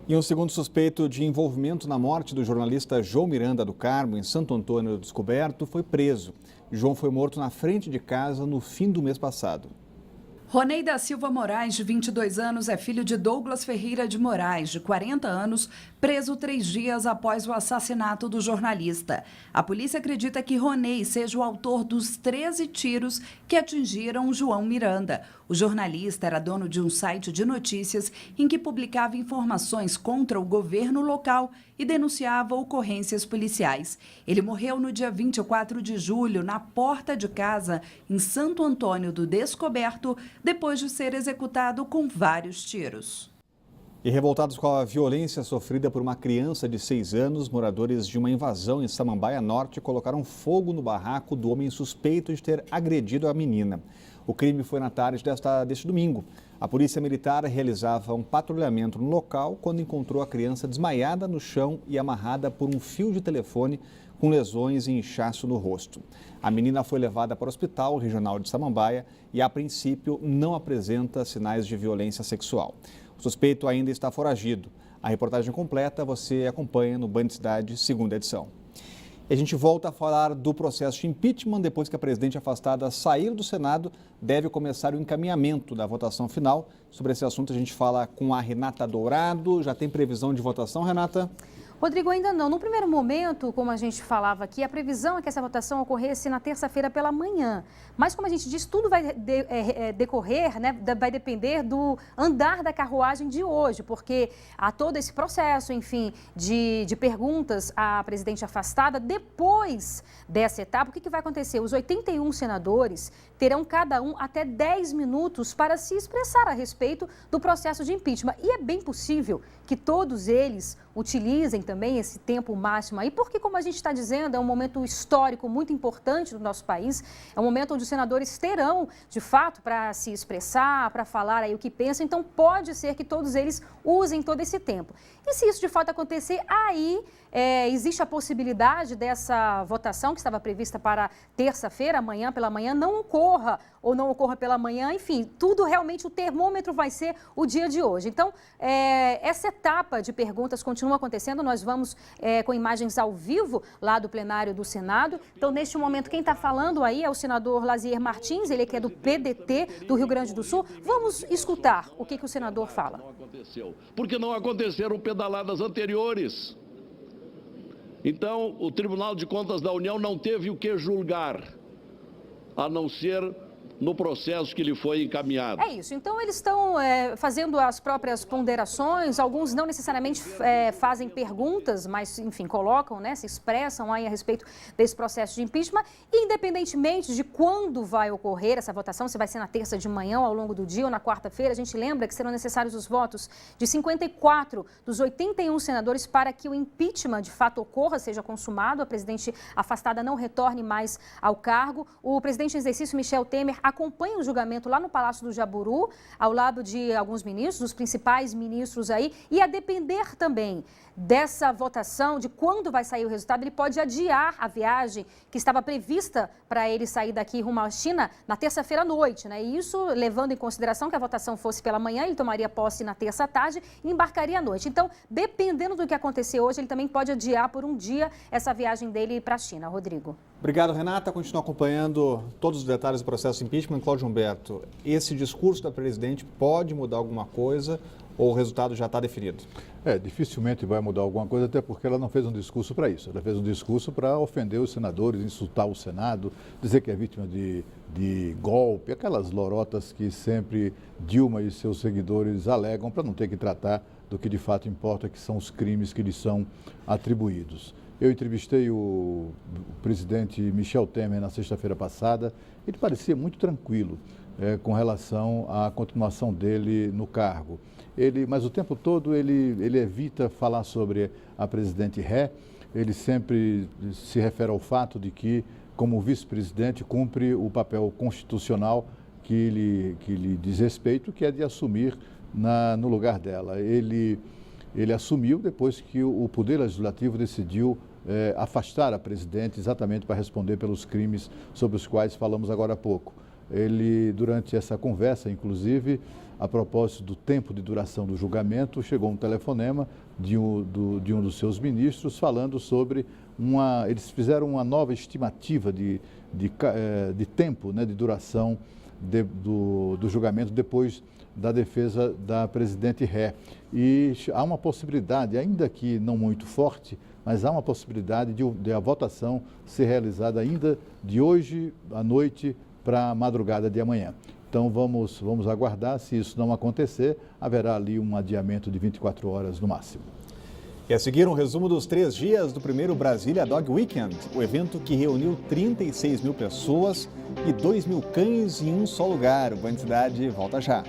E um segundo suspeito de envolvimento na morte do jornalista João Miranda do Carmo, em Santo Antônio do Descoberto, foi preso. João foi morto na frente de casa no fim do mês passado. Ronei da Silva Moraes, de 22 anos, é filho de Douglas Ferreira de Moraes, de 40 anos, preso 3 dias após o assassinato do jornalista. A polícia acredita que Ronei seja o autor dos 13 tiros que atingiram João Miranda. O jornalista era dono de um site de notícias em que publicava informações contra o governo local e denunciava ocorrências policiais. Ele morreu no dia 24 de julho, na porta de casa, em Santo Antônio do Descoberto, depois de ser executado com vários tiros. E revoltados com a violência sofrida por uma criança de 6 anos, moradores de uma invasão em Samambaia Norte colocaram fogo no barraco do homem suspeito de ter agredido a menina. O crime foi na tarde deste domingo. A polícia militar realizava um patrulhamento no local quando encontrou a criança desmaiada no chão e amarrada por um fio de telefone com lesões e inchaço no rosto. A menina foi levada para o Hospital Regional de Samambaia e, a princípio, não apresenta sinais de violência sexual. O suspeito ainda está foragido. A reportagem completa você acompanha no Band Cidade, segunda edição. E a gente volta a falar do processo de impeachment. Depois que a presidente afastada sair do Senado, deve começar o encaminhamento da votação final. Sobre esse assunto a gente fala com a Renata Dourado. Já tem previsão de votação, Renata? Rodrigo, ainda não. No primeiro momento, como a gente falava aqui, a previsão é que essa votação ocorresse na terça-feira pela manhã. Mas, como a gente disse, tudo vai decorrer, né, vai depender do andar da carruagem de hoje, porque há todo esse processo, enfim, de perguntas à presidente afastada. Depois dessa etapa, o que vai acontecer? Os 81 senadores terão cada um até 10 minutos para se expressar a respeito do processo de impeachment. E é bem possível que todos eles utilizem também esse tempo máximo aí, porque, como a gente está dizendo, é um momento histórico muito importante do nosso país, é um momento onde os senadores terão, de fato, para se expressar, para falar aí o que pensam, então pode ser que todos eles usem todo esse tempo. E se isso de fato acontecer, aí existe a possibilidade dessa votação que estava prevista para terça-feira, amanhã pela manhã, não ocorra ou não ocorra pela manhã, enfim, tudo realmente, o termômetro vai ser o dia de hoje. Então, essa etapa de perguntas continua acontecendo, nós vamos com imagens ao vivo lá do plenário do Senado. Então, neste momento, quem está falando aí é o senador Lazier Martins, ele que é do PDT do Rio Grande do Sul. Vamos escutar o que o senador fala. Não aconteceu, porque não aconteceram pedaladas anteriores. Então, o Tribunal de Contas da União não teve o que julgar, a não ser no processo que lhe foi encaminhado. É isso. Então, eles estão fazendo as próprias ponderações. Alguns não necessariamente fazem perguntas, mas, enfim, colocam, né, se expressam aí a respeito desse processo de impeachment. E, independentemente de quando vai ocorrer essa votação, se vai ser na terça de manhã, ao longo do dia ou na quarta-feira, a gente lembra que serão necessários os votos de 54 dos 81 senadores para que o impeachment, de fato, ocorra, seja consumado, a presidente afastada não retorne mais ao cargo. O presidente em exercício, Michel Temer, acompanha o julgamento lá no Palácio do Jaburu, ao lado de alguns ministros, os principais ministros aí, e a depender também dessa votação, de quando vai sair o resultado, ele pode adiar a viagem que estava prevista para ele sair daqui rumo à China na terça-feira à noite, né? E isso levando em consideração que a votação fosse pela manhã, ele tomaria posse na terça à tarde e embarcaria à noite. Então, dependendo do que acontecer hoje, ele também pode adiar por um dia essa viagem dele para a China. Rodrigo. Obrigado, Renata. Continua acompanhando todos os detalhes do processo de impeachment. Cláudio Humberto, esse discurso da presidente pode mudar alguma coisa ou o resultado já está definido? Dificilmente vai mudar alguma coisa, até porque ela não fez um discurso para isso. Ela fez um discurso para ofender os senadores, insultar o Senado, dizer que é vítima de golpe, aquelas lorotas que sempre Dilma e seus seguidores alegam para não ter que tratar do que de fato importa, que são os crimes que lhes são atribuídos. Eu entrevistei o presidente Michel Temer na sexta-feira passada. Ele parecia muito tranquilo com relação à continuação dele no cargo. Mas o tempo todo ele evita falar sobre a presidente Ré. Ele sempre se refere ao fato de que, como vice-presidente, cumpre o papel constitucional que lhe diz respeito, que é de assumir no lugar dela. Ele assumiu depois que o Poder Legislativo decidiu afastar a presidente exatamente para responder pelos crimes sobre os quais falamos agora há pouco. Ele, durante essa conversa, inclusive, a propósito do tempo de duração do julgamento, chegou um telefonema de um dos seus ministros falando sobre eles fizeram uma nova estimativa de tempo, né, de duração do julgamento depois da defesa da presidente Ré. E há uma possibilidade, ainda que não muito forte, mas há uma possibilidade de a votação ser realizada ainda de hoje à noite para a madrugada de amanhã. Então vamos aguardar. Se isso não acontecer, haverá ali um adiamento de 24 horas no máximo. E a seguir, um resumo dos 3 dias do primeiro Brasília Dog Weekend, o evento que reuniu 36 mil pessoas e 2 mil cães em um só lugar. O Band Cidade volta já.